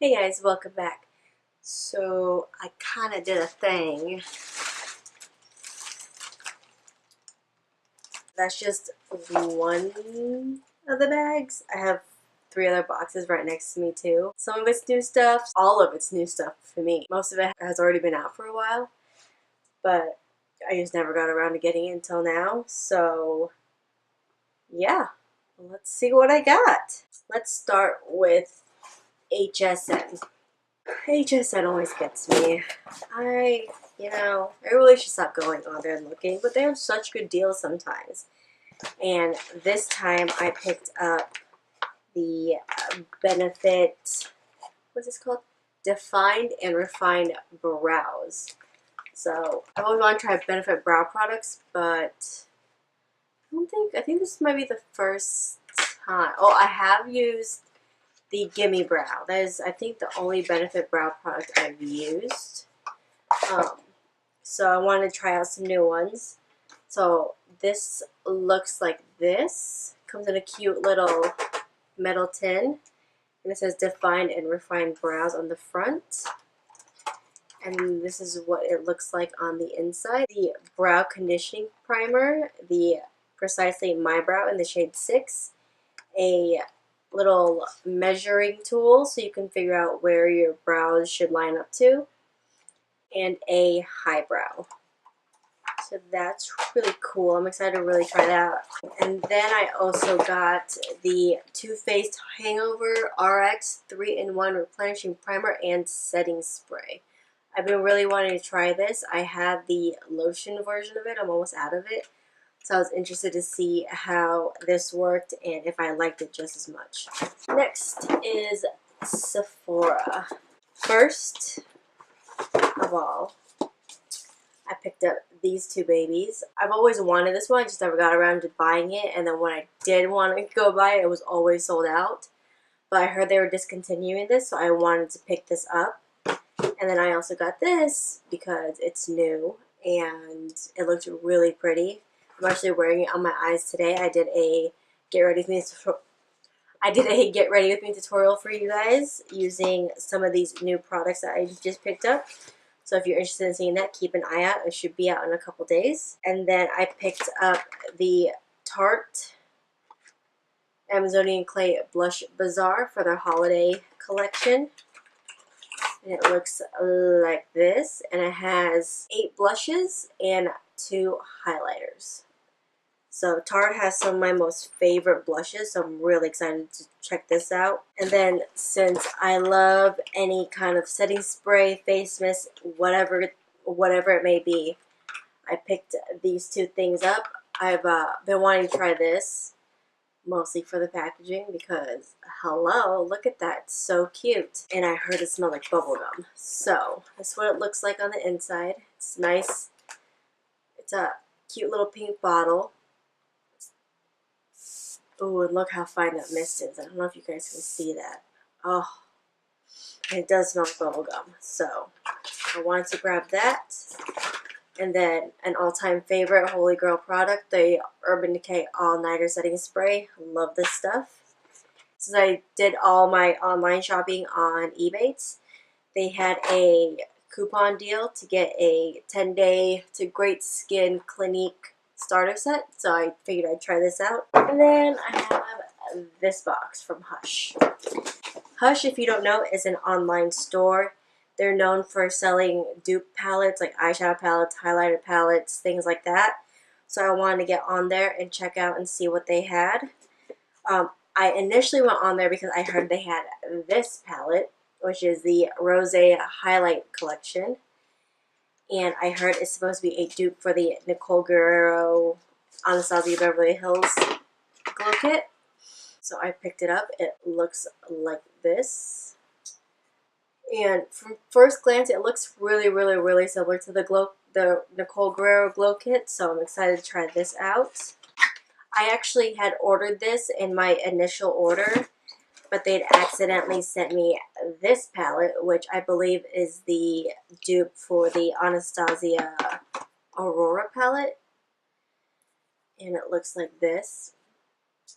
Hey guys, welcome back. So I kind of did a thing. That's just one of the bags. I have 3 other boxes right next to me too. Some of it's new stuff, all of it's new stuff for me. Most of it has already been out for a while, but I just never got around to getting it until now. So yeah, let's see what I got. Let's start with HSN. HSN always gets me. I really should stop going on there and looking, but they have such good deals sometimes. And this time I picked up the Benefit, what's this called? Defined and Refined Brows. So I always want to try Benefit brow products, but I think this might be the first time. Oh, I have used the Gimme Brow. That is, I think, the only Benefit brow product I've used. So I wanted to try out some new ones. So this looks like this. Comes in a cute little metal tin. And it says Defined and Refined Brows on the front. And this is what it looks like on the inside. The Brow Conditioning Primer. The Precisely My Brow in the shade 6. A little measuring tool so you can figure out where your brows should line up to. And a highbrow. So that's really cool. I'm excited to really try that out. And then I also got the Too Faced HangoveRx 3-in-1 Replenishing Primer and Setting Spray. I've been really wanting to try this. I have the lotion version of it. I'm almost out of it. So I was interested to see how this worked and if I liked it just as much. Next is Sephora. First of all, I picked up these 2 babies. I've always wanted this one, I just never got around to buying it, and then when I did want to go buy it, it was always sold out. But I heard they were discontinuing this, so I wanted to pick this up. And then I also got this because it's new and it looked really pretty. I'm actually wearing it on my eyes today. I did a get ready with me tutorial for you guys using some of these new products that I just picked up. So if you're interested in seeing that, keep an eye out. It should be out in a couple days. And then I picked up the Tarte Amazonian Clay Blush Bazaar for their holiday collection. And it looks like this. And it has 8 blushes and 2 highlighters. So Tarte has some of my most favorite blushes, so I'm really excited to check this out. And then since I love any kind of setting spray, face mist, whatever it may be, I picked these 2 things up. I've been wanting to try this, mostly for the packaging, because hello, look at that, it's so cute. And I heard it smelled like bubblegum. So that's what it looks like on the inside. It's nice. It's a cute little pink bottle. Oh, and look how fine that mist is. I don't know if you guys can see that. Oh, and it does smell like bubblegum. So I wanted to grab that. And then an all-time favorite Holy Grail product, the Urban Decay All-Nighter Setting Spray. Love this stuff. Since I did all my online shopping on Ebates, they had a coupon deal to get a 10-day to Great Skin Clinique starter set, so I figured I'd try this out. And then I have this box from Hush. Hush, if you don't know, is an online store. They're known for selling dupe palettes, like eyeshadow palettes, highlighter palettes, things like that. So I wanted to get on there and check out and see what they had. I initially went on there because I heard they had this palette, which is the Rosé Highlight collection. And I heard it's supposed to be a dupe for the Nicole Guerrero Anastasia Beverly Hills glow kit. So I picked it up. It looks like this. And from first glance, it looks really, really, really similar to the Nicole Guerrero glow kit. So I'm excited to try this out. I actually had ordered this in my initial order, but they'd accidentally sent me this palette, which I believe is the dupe for the Anastasia Aurora palette. And it looks like this.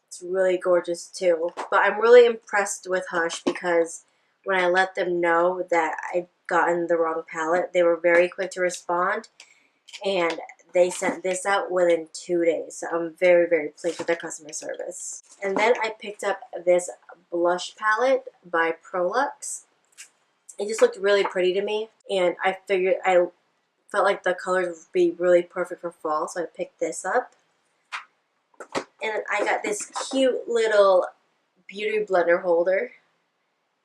It's really gorgeous too. But I'm really impressed with Hush because when I let them know that I'd gotten the wrong palette, they were very quick to respond, and they sent this out within 2 days. So I'm very, very pleased with their customer service. And then I picked up this blush palette by Prolux. It just looked really pretty to me, and I felt like the colors would be really perfect for fall, so I picked this up. And I got this cute little beauty blender holder.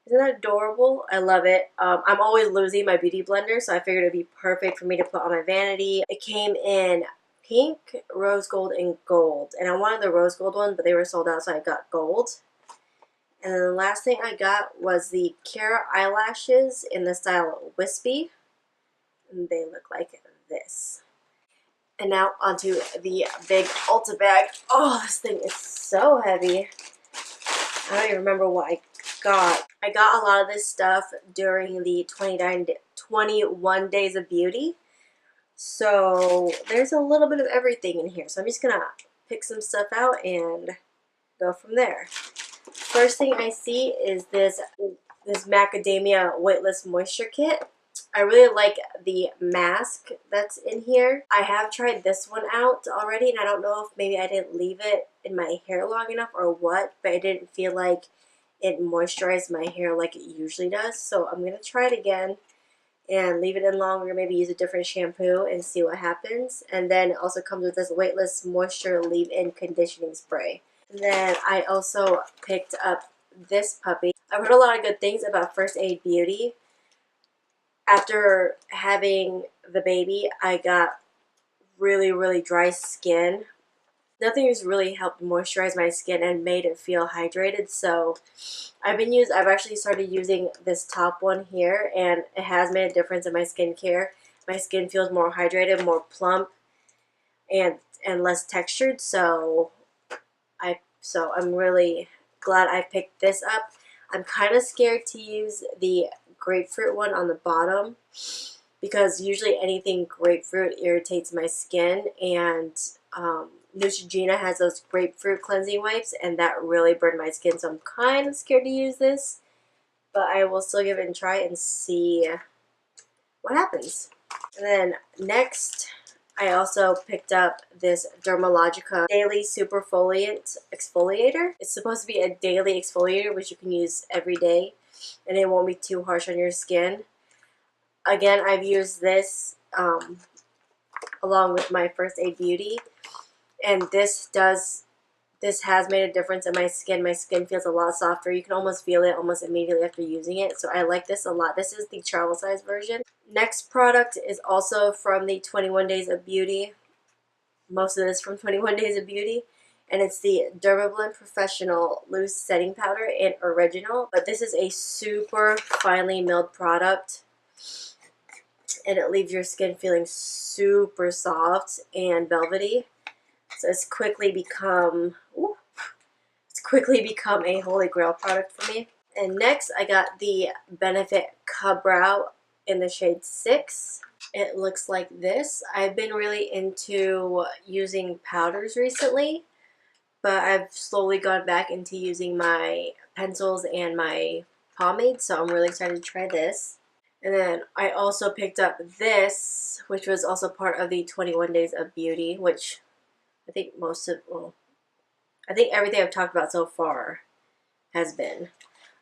Isn't that adorable? I love it. I'm always losing my beauty blender, so I figured it'd be perfect for me to put on my vanity. It came in pink, rose gold, and gold. And I wanted the rose gold one, but they were sold out, so I got gold. And then the last thing I got was the Cara eyelashes in the style Wispy. And they look like this. And now onto the big Ulta bag. Oh, this thing is so heavy. I don't even remember what I got. I got a lot of this stuff during the 21 Days of Beauty. So there's a little bit of everything in here. So I'm just going to pick some stuff out and go from there. First thing I see is this Macadamia Weightless Moisture Kit. I really like the mask that's in here. I have tried this one out already, and I don't know if maybe I didn't leave it in my hair long enough or what, but I didn't feel like it moisturized my hair like it usually does. So I'm going to try it again and leave it in longer, maybe use a different shampoo and see what happens. And then it also comes with this Weightless Moisture Leave-In Conditioning Spray. And then I also picked up this puppy. I've heard a lot of good things about First Aid Beauty. After having the baby, I got really, really dry skin. Nothing has really helped moisturize my skin and made it feel hydrated. So I've actually started using this top one here, and it has made a difference in my skincare. My skin feels more hydrated, more plump, and less textured. So I'm really glad I picked this up. I'm kind of scared to use the grapefruit one on the bottom because usually anything grapefruit irritates my skin, and Neutrogena has those grapefruit cleansing wipes, and that really burned my skin, so I'm kind of scared to use this, but I will still give it a try and see what happens. And then next, I also picked up this Dermalogica Daily Superfoliant Exfoliator. It's supposed to be a daily exfoliator, which you can use every day, and it won't be too harsh on your skin. Again, I've used this along with my First Aid Beauty, and this has made a difference in my skin. My skin feels a lot softer. You can almost feel it almost immediately after using it, so I like this a lot. This is the travel size version. Next product is also from the 21 Days of Beauty. Most of this from 21 Days of Beauty. And it's the Dermablend Professional Loose Setting Powder in Original. But this is a super finely milled product, and it leaves your skin feeling super soft and velvety. So it's quickly become a holy grail product for me. And next I got the Benefit Ka-Brow in the shade 6. It looks like this. I've been really into using powders recently, but I've slowly gone back into using my pencils and my pomade, so I'm really excited to try this. And then I also picked up this, which was also part of the 21 Days of Beauty, which I think I think everything I've talked about so far has been.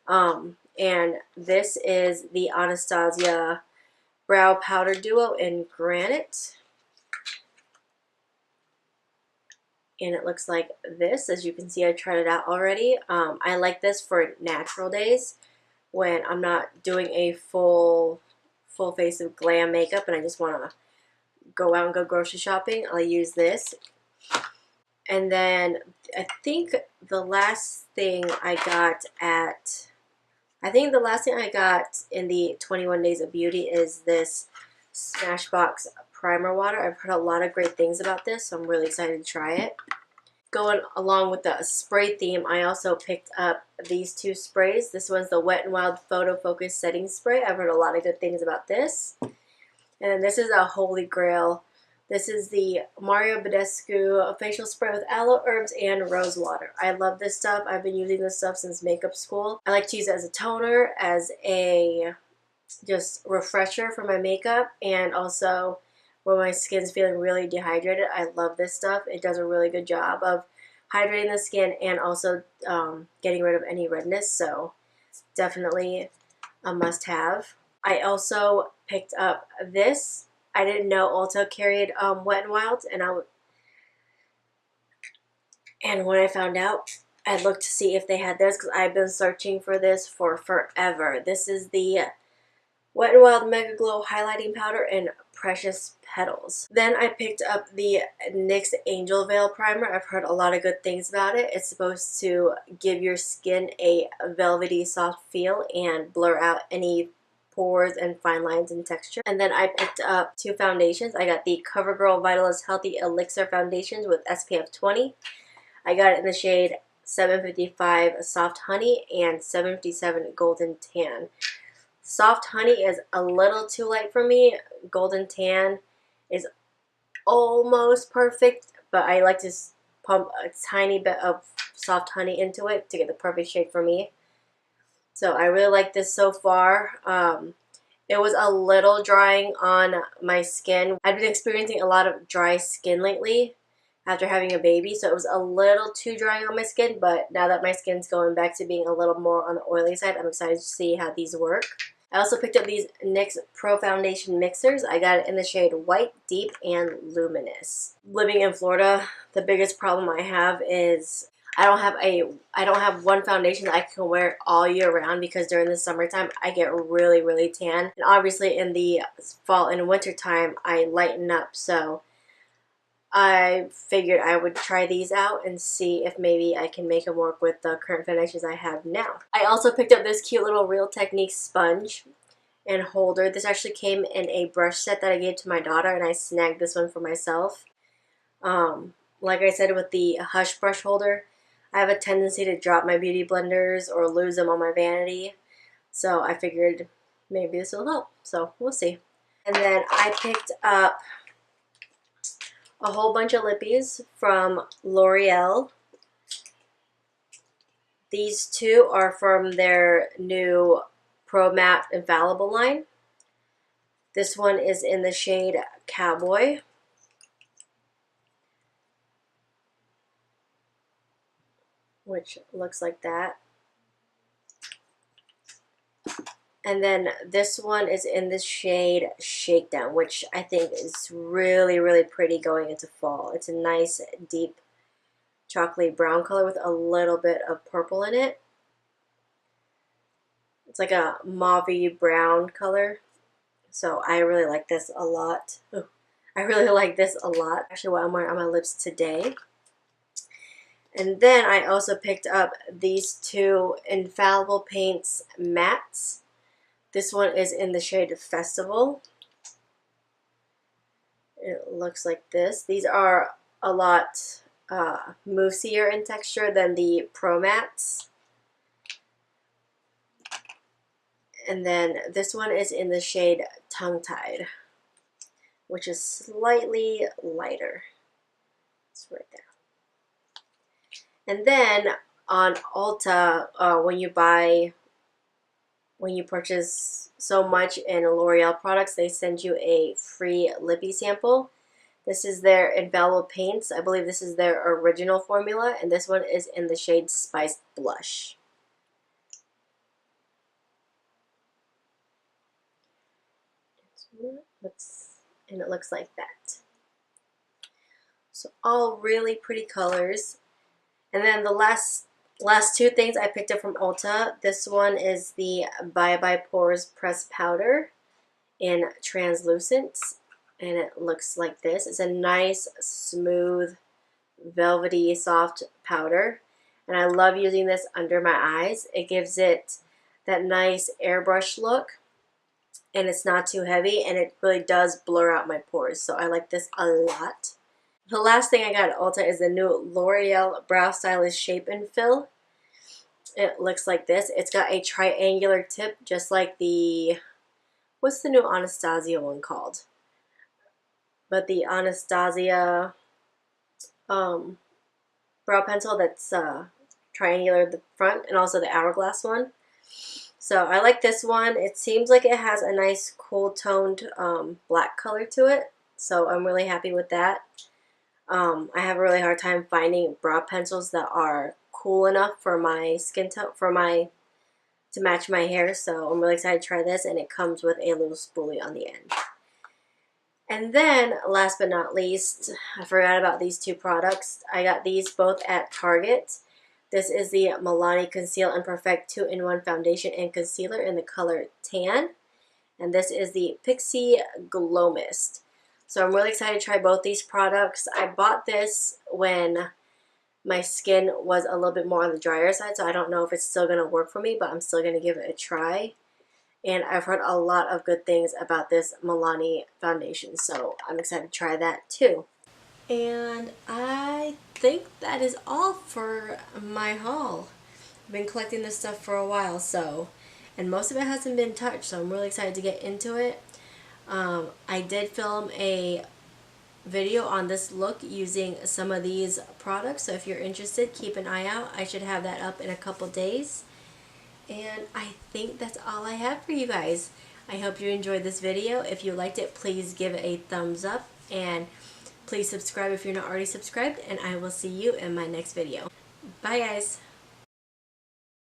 And this is the Anastasia Brow Powder Duo in Granite. And it looks like this. As you can see, I tried it out already. I like this for natural days when I'm not doing a full face of glam makeup and I just want to go out and go grocery shopping. I'll use this. And then I think the last thing I got in the 21 Days of Beauty is this Smashbox Primer Water. I've heard a lot of great things about this, so I'm really excited to try it. Going along with the spray theme, I also picked up these two sprays. This one's the Wet n Wild Photo Focus Setting Spray. I've heard a lot of good things about this. And then this is a holy grail This is the Mario Badescu facial spray with aloe, herbs, and rose water. I love this stuff. I've been using this stuff since makeup school. I like to use it as a toner, as a just refresher for my makeup, and also when my skin's feeling really dehydrated. I love this stuff. It does a really good job of hydrating the skin and also getting rid of any redness, so it's definitely a must-have. I also picked up this. I didn't know Ulta carried Wet n Wild, and when I found out, I looked to see if they had this because I've been searching for this for forever. This is the Wet n Wild Megaglo Highlighting Powder in Precious Petals. Then I picked up the NYX Angel Veil Primer. I've heard a lot of good things about it. It's supposed to give your skin a velvety soft feel and blur out any pores and fine lines and texture. And then I picked up two foundations. I got the CoverGirl Vitalist Healthy Elixir Foundations with SPF 20. I got it in the shade 755 Soft Honey and 757 Golden Tan. Soft Honey is a little too light for me. Golden Tan is almost perfect, but I like to pump a tiny bit of Soft Honey into it to get the perfect shade for me. So I really like this so far. It was a little drying on my skin. I've been experiencing a lot of dry skin lately after having a baby, so it was a little too drying on my skin, but now that my skin's going back to being a little more on the oily side, I'm excited to see how these work. I also picked up these NYX Pro Foundation Mixers. I got it in the shade White, Deep, and Luminous. Living in Florida, the biggest problem I have is I don't have one foundation that I can wear all year round, because during the summertime I get really, really tan. And obviously in the fall and winter time I lighten up, so I figured I would try these out and see if maybe I can make them work with the current foundations I have now. I also picked up this cute little Real Techniques sponge and holder. This actually came in a brush set that I gave to my daughter, and I snagged this one for myself. Like I said with the Hush brush holder, I have a tendency to drop my beauty blenders or lose them on my vanity, so I figured maybe this will help. So we'll see. And then I picked up a whole bunch of lippies from L'Oreal. These two are from their new Pro Matte Infallible line. This one is in the shade Cowboy. Which looks like that. And then this one is in the shade Shakedown, which I think is really, really pretty going into fall. It's a nice, deep, chocolatey brown color with a little bit of purple in it. It's like a mauve brown color. So I really like this a lot. Ooh, I really like this a lot. Actually, what I'm wearing on my lips today. And then I also picked up these two Infallible Paints mattes. This one is in the shade Festival. It looks like this. These are a lot moussier in texture than the Pro Mattes. And then this one is in the shade Tongue Tied, which is slightly lighter. It's right there. And then on Ulta, when you purchase so much in L'Oreal products, they send you a free lippy sample. This is their Infallible Paints. I believe this is their original formula, and this one is in the shade Spiced Blush. And it looks like that. So all really pretty colors. And then the last two things I picked up from Ulta. This one is the Bye Bye Pores Pressed Powder in Translucent, and it looks like this. It's a nice, smooth, velvety, soft powder, and I love using this under my eyes. It gives it that nice airbrush look, and it's not too heavy, and it really does blur out my pores, so I like this a lot. The last thing I got at Ulta is the new L'Oreal Brow Stylist Shape and Fill. It looks like this. It's got a triangular tip, just like the, what's the new Anastasia one called? but the Anastasia brow pencil that's triangular at the front, and also the hourglass one. So I like this one. It seems like it has a nice cool toned black color to it, so I'm really happy with that. I have a really hard time finding brow pencils that are cool enough for my skin tone, to match my hair, so I'm really excited to try this, and it comes with a little spoolie on the end. And then, last but not least, I forgot about these two products. I got these both at Target. This is the Milani Conceal and Perfect 2-in-1 Foundation and Concealer in the color Tan. And this is the Pixie Glow Mist. So I'm really excited to try both these products. I bought this when my skin was a little bit more on the drier side, so I don't know if it's still going to work for me, but I'm still going to give it a try. And I've heard a lot of good things about this Milani foundation, so I'm excited to try that too. And I think that is all for my haul. I've been collecting this stuff for a while, and most of it hasn't been touched, so I'm really excited to get into it. I did film a video on this look using some of these products, so if you're interested, keep an eye out. I should have that up in a couple days. And I think that's all I have for you guys. I hope you enjoyed this video. If you liked it, please give it a thumbs up, and please subscribe if you're not already subscribed, and I will see you in my next video. Bye guys!